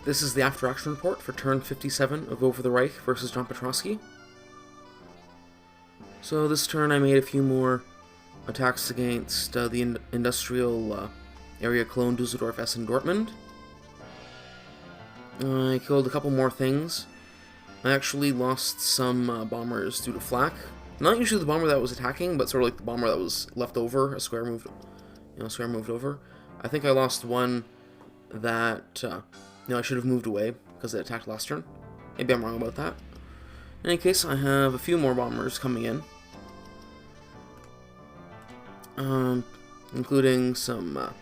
This is the after action report for turn 57 of Over the Reich versus John Petrosky. So this turn I made a few more attacks against the industrial area Cologne, Dusseldorf, Essen, Dortmund. I killed a couple more things. I actually lost some bombers due to flak. Not usually the bomber that was attacking, but sort of like the bomber that was left over, a square moved over. I think I lost one that I should have moved away because it attacked last turn. Maybe I'm wrong about that. In any case, I have a few more bombers coming in, including some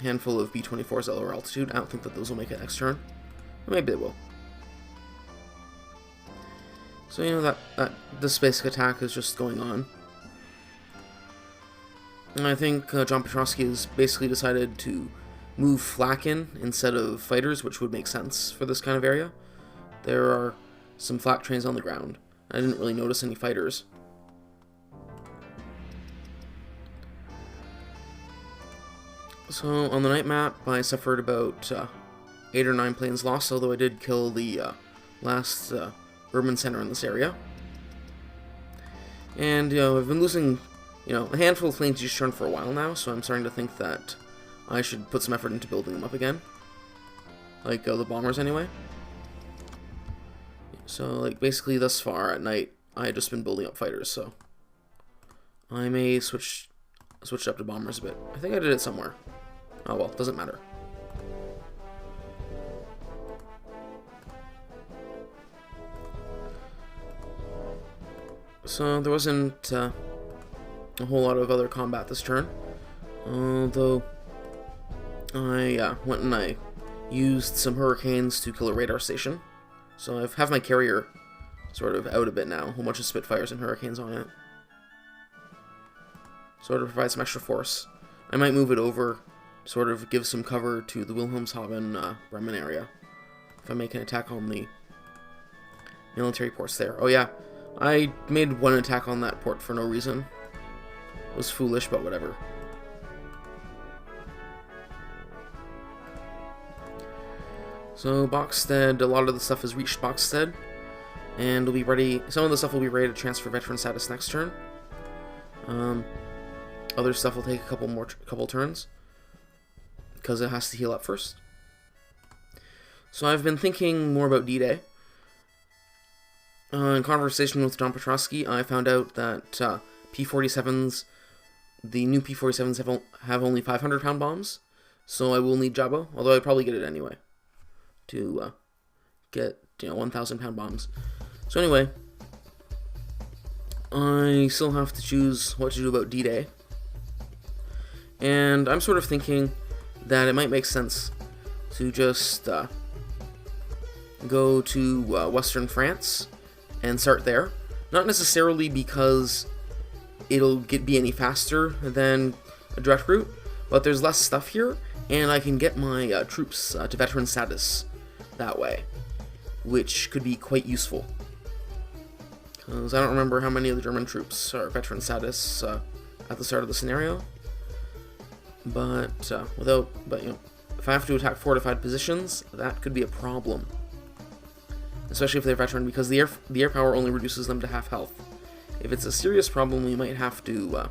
handful of B-24s at lower altitude. I don't think that those will make it next turn, but maybe they will. So that this basic attack is just going on. And I think John Petrosky has basically decided to move flak in instead of fighters, which would make sense for this kind of area. There are some flak trains on the ground. I didn't really notice any fighters. So on the night map, I suffered about 8 or 9 planes lost, although I did kill the last urban center in this area. And I've been losing a handful of planes each turn for a while now, so I'm starting to think that I should put some effort into building them up again. Like the bombers anyway. So like basically thus far at night I had just been building up fighters, so I may switch up to bombers a bit. I think I did it somewhere. Oh well, doesn't matter. So there wasn't a whole lot of other combat this turn, although I went and I used some hurricanes to kill a radar station. So I have my carrier sort of out a bit now, a whole bunch of Spitfires and hurricanes on it. Sort of provide some extra force. I might move it over, sort of give some cover to the Wilhelmshaven, Bremen area, if I make an attack on the military ports there. Oh yeah, I made one attack on that port for no reason. It was foolish, but whatever. So Boxstead, a lot of the stuff has reached Boxstead, and will be ready. Some of the stuff will be ready to transfer veteran status next turn. Other stuff will take a couple turns because it has to heal up first. So I've been thinking more about D-Day. In conversation with John Petrosky, I found out that P-47s, the new P-47s have only 500-pound bombs, so I will need Jabba, although I'd probably get it anyway to get 1,000-pound bombs. So anyway, I still have to choose what to do about D-Day, and I'm sort of thinking that it might make sense to just go to Western France and start there. Not necessarily because it'll be any faster than a direct route, but there's less stuff here, and I can get my troops to veteran status that way, which could be quite useful. Because I don't remember how many of the German troops are veteran status at the start of the scenario. But if I have to attack fortified positions, that could be a problem. Especially if they're veteran, because the air power only reduces them to half health. If it's a serious problem, we might have to,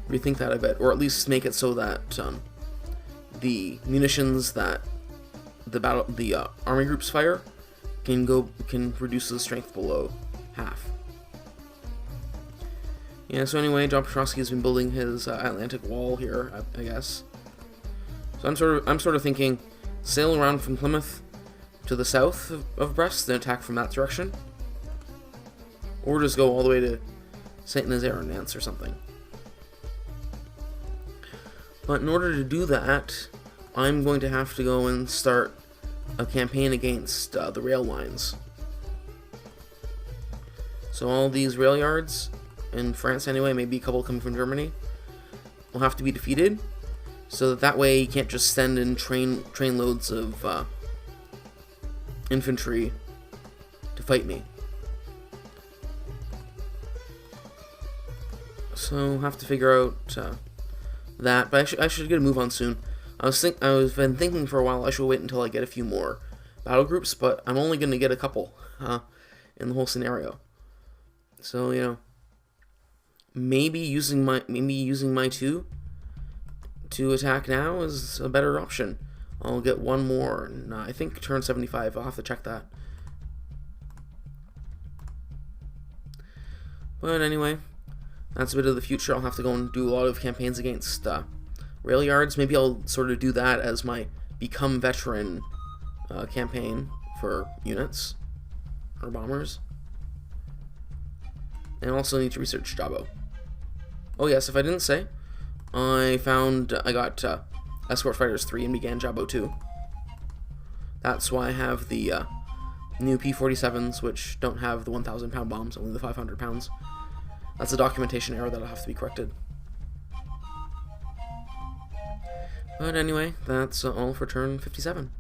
rethink that a bit, or at least make it so that the munitions that the army groups fire can reduce the strength below half. Yeah. So anyway, John Petrosky has been building his Atlantic Wall here, I guess. So I'm sort of thinking, sail around from Plymouth to the south of Brest and attack from that direction, or just go all the way to Saint Nazaire or Nantes or something. But in order to do that, I'm going to have to go and start a campaign against the rail lines. So all these rail yards in France anyway, maybe a couple coming from Germany, will have to be defeated, so that way you can't just send in train loads of infantry to fight me. So I'll have to figure out that, but I should get a move on soon. I've been thinking for a while I should wait until I get a few more battle groups, but I'm only going to get a couple in the whole scenario. So, you know, maybe using my 2 to attack now is a better option. I'll get one more, and I think turn 75. I'll have to check that. But anyway, that's a bit of the future. I'll have to go and do a lot of campaigns against rail yards. Maybe I'll sort of do that as my become veteran campaign for units or bombers. And I also need to research Jabo. Oh yes, if I didn't say, I got Escort Fighters 3 and began Jabo 2. That's why I have the new P-47s, which don't have the 1,000 pound bombs, only the 500 pounds. That's a documentation error that'll have to be corrected. But anyway, that's all for turn 57.